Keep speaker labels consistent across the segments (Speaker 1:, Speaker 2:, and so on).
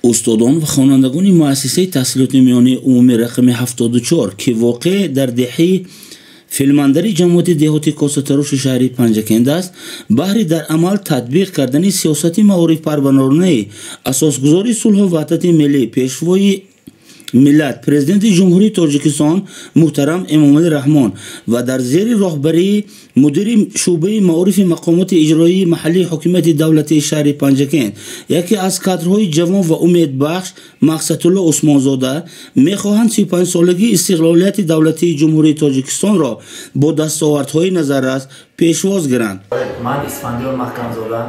Speaker 1: استادان و خوانندگان مؤسسه تحصیلات میانه عمومی رقم 74 که واقع در دهه فیلماندری جماعت دهاتی کاساتروش شهری پنجکند است، بهر در عمل تطبیق کردن سیاست معارف پرورانه اساسگذاری صلح و وحدت ملی پیشوای ملت پرزیدنت جمهوری تاجیکستان محترم امامعلی رحمان و در زیر راهبری مدیر شعبه معارف مقامات اجرایی محلی حکومت دولتی شهر پنجکند، یکی از کادرهای جوان و امیدبخش مقصدالله عثمانزاده میخواهند 35 سالگی استقلالیت دولتی جمهوری تاجیکستان را با دستاوردهای نظررس پیشواز گیرند.
Speaker 2: من اسفندیار محکمزاده،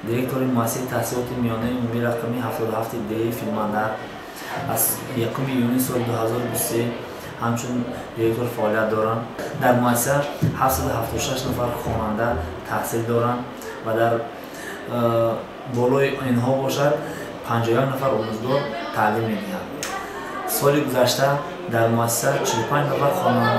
Speaker 2: دیرکتور مؤسسه تحصیلات میانه عمومی رقم 77 دهه فیلماندر از 1 یونیو سال 2023 همچون دیرکتور فعالیت دارم. در مؤسسه 776 نفر خواننده تحصیل دارند و در بالای اینها باشد 51 نفر آموزگار تعلیم می‌دهند. سال گذشته در مؤسسه 45 نفر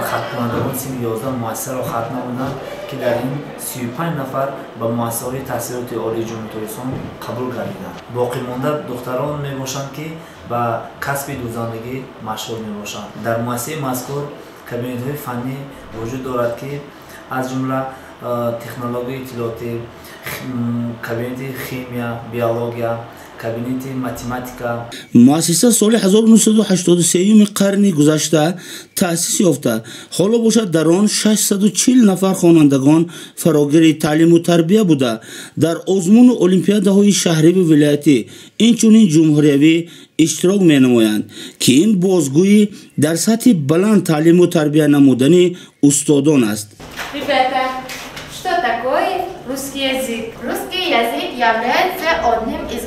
Speaker 2: ختم کنندگان سن 11 مؤسسه را ختم نمودند که در این 35 نفر به مؤسسه‌های تحصیلات عالی جمهوری تاجیکستان قبول گردیدند. باقی مانده دختران میباشند که به کسب دوزندگی مشغول میباشند. در مؤسسه مذکور کابینت‌های فنی وجود دارد که از جمله تکنولوژی اطلاعاتی، کابینت شیمیا، بیولوژیا، کابینت متماتیکا.
Speaker 1: مؤسسه سال 1983 قرن گذشته تأسیس یافته، حالا باشد در آن 640 نفر خوانندگان فراگیر تعلیم و تربیت بوده در آزمون المپیادهای شهری و ولایتی اینچنین جمهوریوی اشتراک می نمایند که این بازگویی در سطح بلند تعلیم و تربیت نمودن استادان است.
Speaker 3: Что такое русский язык? Русский язык является одним из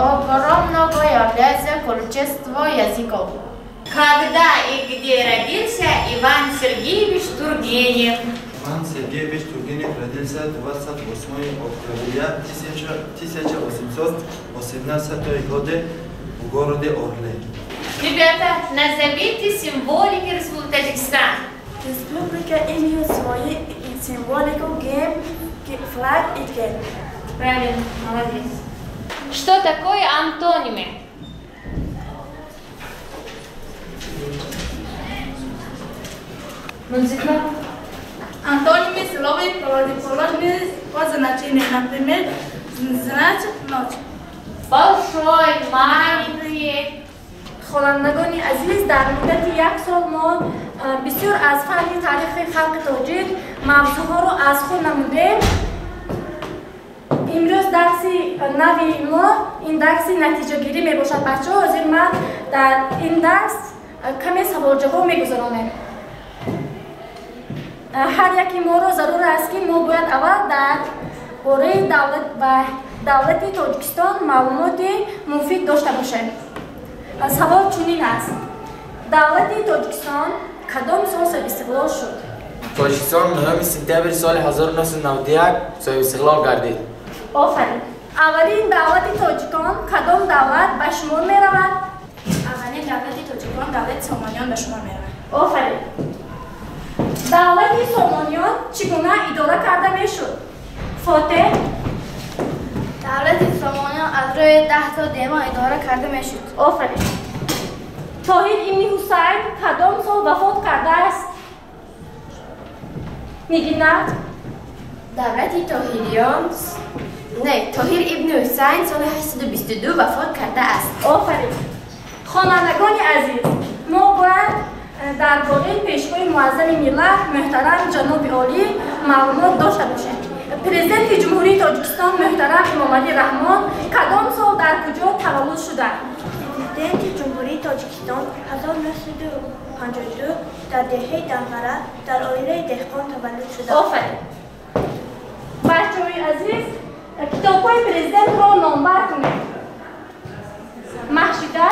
Speaker 3: огромного является количества языков. Когда и где родился Иван Сергеевич Тургенев?
Speaker 4: Иван Сергеевич Тургенев родился 28 октября 1818 года в городе Орле.
Speaker 3: Ребята, назовите символики Республики Таджикистан.
Speaker 5: Республика имеет свои символику герб, флаг и герб.
Speaker 3: Правильно, молодец. Что такое антонимы? Музыка.
Speaker 5: Антонимы слова противоположны по значению, например, знач ночь.
Speaker 3: Большой, маленький.
Speaker 5: خوانندگان عزیز، در مدت یک سال ما بسیار از فن تاریخ خلق تاجیک موضوعها رو از خود نمودیم. امروز درس نوی ما این درس نتیجه گیری می باشد. بچه ها حاضر من در این درس کمی سوال جواب می گذارم. هر یکی ما رو ضرور است که ما باید اول در باره دولت تاجیکستان معلومات مفید داشته باشیم. سوال چنین است: دولت تاجیکستان کدام سال استقلال شد؟
Speaker 6: تاجیکستان 9 سپتامبر سال 1991 صاحب استقلال گردید.
Speaker 5: آفرین. اولین دولت تاجیکان کدام دولت به شمار می رود؟
Speaker 7: اولین دولت تاجیکان دولت سامانیان به شمار می رود.
Speaker 5: آفرین. دولت سامانیان چگونه اداره کرده می شد؟ فاتح؟
Speaker 7: دولت سامانیان از روی 10 تا دیوان اداره کرده می شد.
Speaker 5: آفرین. طاهر ابن حسین کدام سال وفات کرده است؟ میگی نه؟
Speaker 7: دولت طاهریان طاهر ابن حسین سال 822 وفات کرده است.
Speaker 5: آفرین. خوانندگان عزیز، ما باید درباره پیشوای معظم ملت محترم جناب عالی معلومات داشته باشیم. پرزیدنت جمهوری تاجیکستان محترم امامعلی رحمان کدام سال در کجا تولد شده؟
Speaker 8: پرزیدنت جمهوری تاجیکستان 1952 در دهه دنقره در عائله دهقان تولد شده.
Speaker 5: آفرین. بچه‌های عزیز، کتاب‌های پرزیدنت را نامبر کنید. محشیده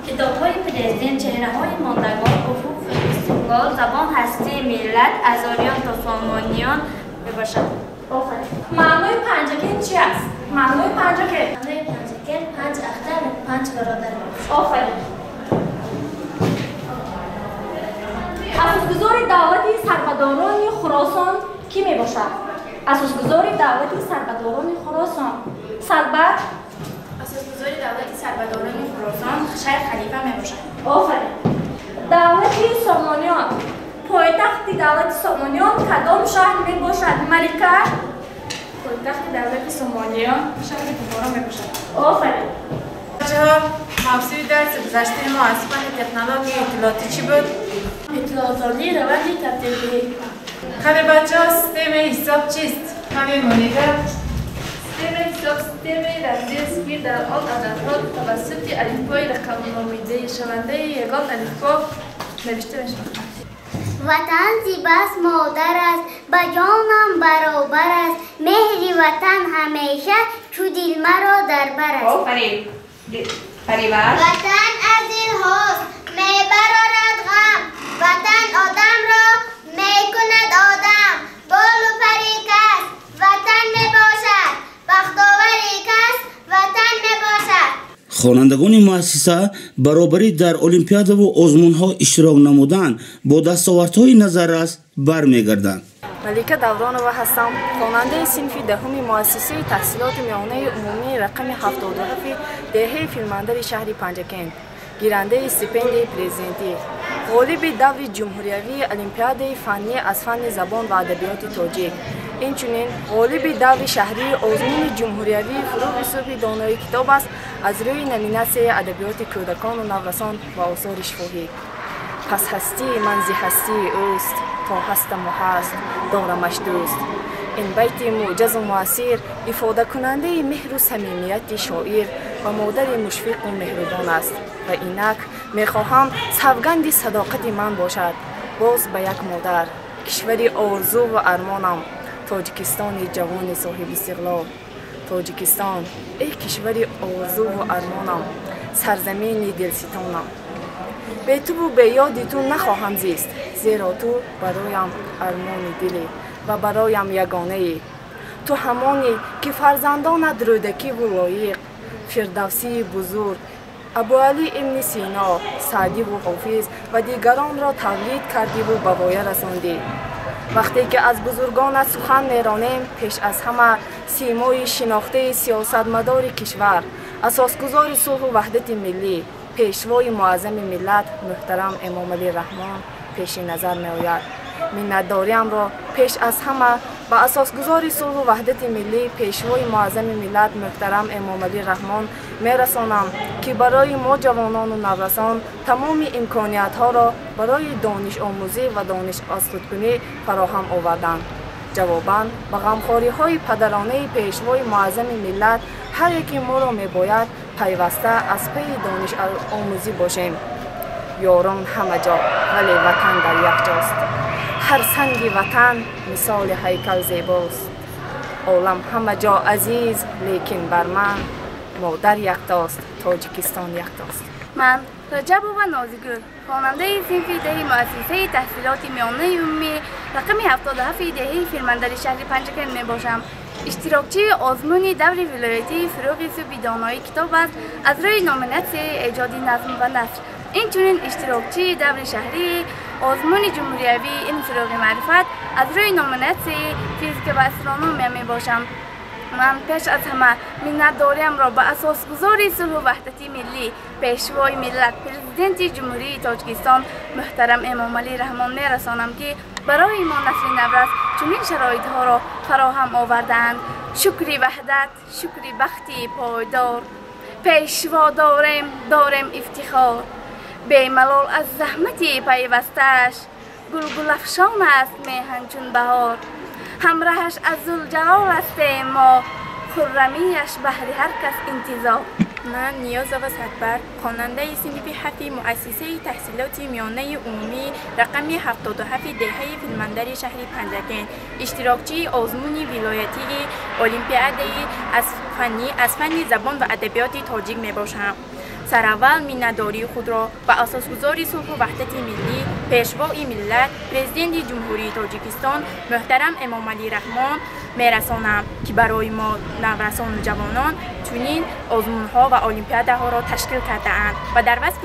Speaker 7: کتاب‌های پرزیدنت چهره‌های ماندگار، افق استقلال، زبان هستی ملت، ازاریان تا سامانیان بباشد.
Speaker 5: آفرین. معنای پنجکند چی است؟ معنای پنجکند؟
Speaker 7: معنای پنجکند 5 اختر و 5 برادر.
Speaker 5: آفرین. اساسگذار دولت سربداران خراسان کی می باشد؟ اساسگذار دولت سربداران خراسان. سربر
Speaker 7: اساسگذار دولت سربداران خراسان شهر خلیفه میباشد.
Speaker 5: آفرین. دولت سامانیان. پایتخت دولت سامانیان کدام شهر میباشد؟ ملکه؟
Speaker 7: پایتخت دولت سامانیان شهر بخارا میباشد.
Speaker 5: آفرین.
Speaker 9: بچه‌ها موضوع درس گذشته ما از فن تکنولوژی اطلاعاتی چی بود؟
Speaker 7: اطلاعاتی روند تبدیلی.
Speaker 9: خیلی بچه‌ها سیستم حساب چیست؟ خیلی مونیتر.
Speaker 7: سیستم حساب سیستم رمزی است که در آن عددها توسط الفبای رقم‌نامیده شونده یگان الفبا نوشته می‌شوند.
Speaker 10: وطن زیباست مادر است با جانم برابر است مهر وطن همیشه چو دل مرا در بر است.
Speaker 3: آفرین. پریور.
Speaker 10: وطن از دل هاست میبرد غم وطن آدم را میکند آدم بال و پری کس وطن میباشد بختاوری کس وطن میباشد.
Speaker 1: خوانندگان مؤسسه برابری در المپیاد و آزمون‌ها اشتراک نمودن با دستاوردهای نظررس برمیگردند.
Speaker 11: ملکه دورانова هستم، خواننده صنف دهم مؤسسه تحصیلات میانه عمومی رقم 77 دهه فیلمبرداری شهر پنجکند، گیرنده استیپند پرزنتی، غالب دور جمهوری المپیاد فنی از فن زبان و ادبیات تاجیک، اینچنین غالب دور شهری آزمون جمهوری فروغ صبح دانایی کتاب است از روی نامیناسیون ادبیات کودکان و نورسان و آثار شفاهی. پس هستی منزی هستی اوست تا هستم و هست دارمش دوست. این بیت معجز و مؤثر افاده کننده مهر و صمیمیت شاعر و مادر مشفق و مهربان است و اینک میخواهم سوگند صداقت من باشد باز به یک مادر، کشوری آرزو و ارمانم، تاجیکستان جوان صاحب استقلال. تاجیکستان ای کشوری آرزو و ارمانم، سرزمین دلستانم. به تو و به یاد تو نخواهم زیست زیرا تو برایم ارمان دلی و برایم یگانه ای. تو همانی که فرزندانت رودکی و لایق فردوسی بزرگ ابوعلی ابن سینا سعدی و حافظ و دیگران را تولید کردی و به پایه رساندی. وقتی که از بزرگانت سخن میرانیم پیش از همه سیمای شناخته سیاستمدار کشور اساسگزار صلح و وحدت ملی پیشوای معظم ملت محترم امام علی رحمان پیش نظر می آید. منتداریم را پیش از همه به اساسگزار صلح و وحدت ملی پیشوای معظم ملت محترم امام علی رحمان می رسانم که برای ما جوانان و نورسان تمام امکانیت ها را برای دانش آموزی و دانش آزمودکنی فراهم آوردند. جواباً به غمخواری های پدرانه پیشوای معظم ملت هر یکی ما را می باید پیوسته از پی دانش آموزی باشیم. یاران همه جا ولی وطن در یک جاست. هر سنگ وطن مثال هیکل زیباست. عالم همه جا عزیز لیکن بر من مادر یکتاست، تاجیکستان یکتاست.
Speaker 7: من رجب و نازگل خواننده صنف ده مؤسسه تحصیلات میانه عمومی رقم 77 دهه فیلمبرداری شهر پنجکند می باشم. اشتراکچی آزمون دور ولایتی فروغ صبح دانایی کتاب است از روی نامیناسیون ایجاد نظم و نثر. اینچنین اشتراکچی دور شهری آزمون جمهوری این فروغ معرفت از روی نامیناسیون فیزیک و استرونومی می باشم. من پیش از همه منتداریم را به اساسگزار صلح و وحدت ملی پیشوای ملت پرزیدنت جمهوری تاجیکستان محترم امام علی رحمان می رسانم که برای ما نسل نورس چنین شرایط ها را فراهم آوردند. شکری وحدت، شکری بختی پایدار، پیشوا داریم افتخار، بی ملال از زحمتی پیوستش گل افشان است میهن چون بهار. همراهش از ذوالجلال است ما خرمیش بهر هر کس انتظار.
Speaker 12: من نیاز و صدبر خواننده صنف 7 مؤسسه تحصیلات میانه عمومی رقم 77 دهه فیلمبرداری شهر پنجکند اشتراکچی آزمون ولایتی المپیاد از فن زبان و ادبیات تاجیک می باشم. سراول منتداری خود را به اساسگزار صلح و وحدت ملی پیشوای ملت پرزیدنت جمهوری تاجیکستان محترم امام علی رحمان می رسانم که برای ما نورسان و جوانان چنین آزمون ها و المپیاد ها را تشکیل کرده اند و در وصف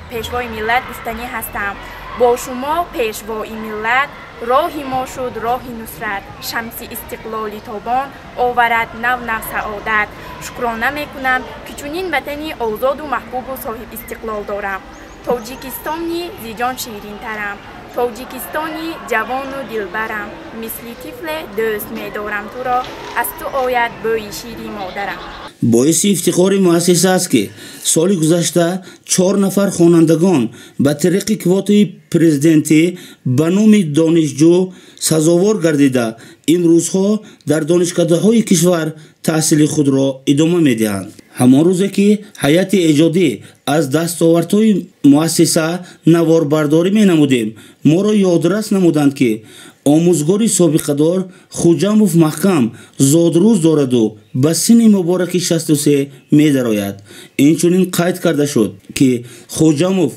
Speaker 12: پیشوای ملت گفتنی هستم. با شما پیشوای ملت راهی ما شد راه نصرت، شمس استقلال تابان آورد نو سعادت. شکرانه میکنم که چنین وطنی آزاد و محبوب و صاحب استقلال دارم. تاجیکستانی زیجان شیرین ترم، تاجیکستانی جوان و دلبرم، مثل طفل دوست می‌دارم تو را، از تو آید بوی شیری مادرم.
Speaker 1: باعث افتخار مؤسسه است که سال گذشته 4 نفر خوانندگان به طریق کوتای پرزیدنتی به نام دانشجو سزاوار گردیده امروزها در دانشکده‌های کشور تحصیل خود را ادامه می‌دهند. همان روزی که هیئت ایجادی از دستاوردهای مؤسسه نواربرداری می‌نمودیم، ما را یادرس نمودند که آموزگار سابقه‌دار خوجاموف محکم زادروز دارد و به سن مبارک 63 می‌دراید. اینچنین قید کرده شد که خوجاموف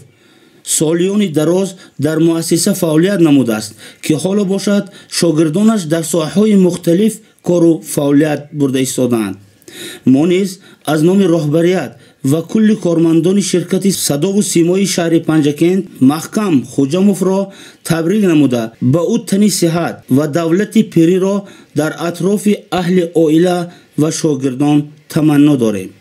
Speaker 1: سالیان دراز در مؤسسه فعالیت نموده است که حالا باشد شاگردانش در ساحه‌های مختلف کار و فعالیت برده ایستادند. ما نیز از نام رهبریت و کل کارمندان شرکت صدا و سیمای شهر پنجکند محکم خوجاموف را تبریک نموده به او تنی صحت و دولت پیری را در اطراف اهل عائله و شاگردان تمنا داریم.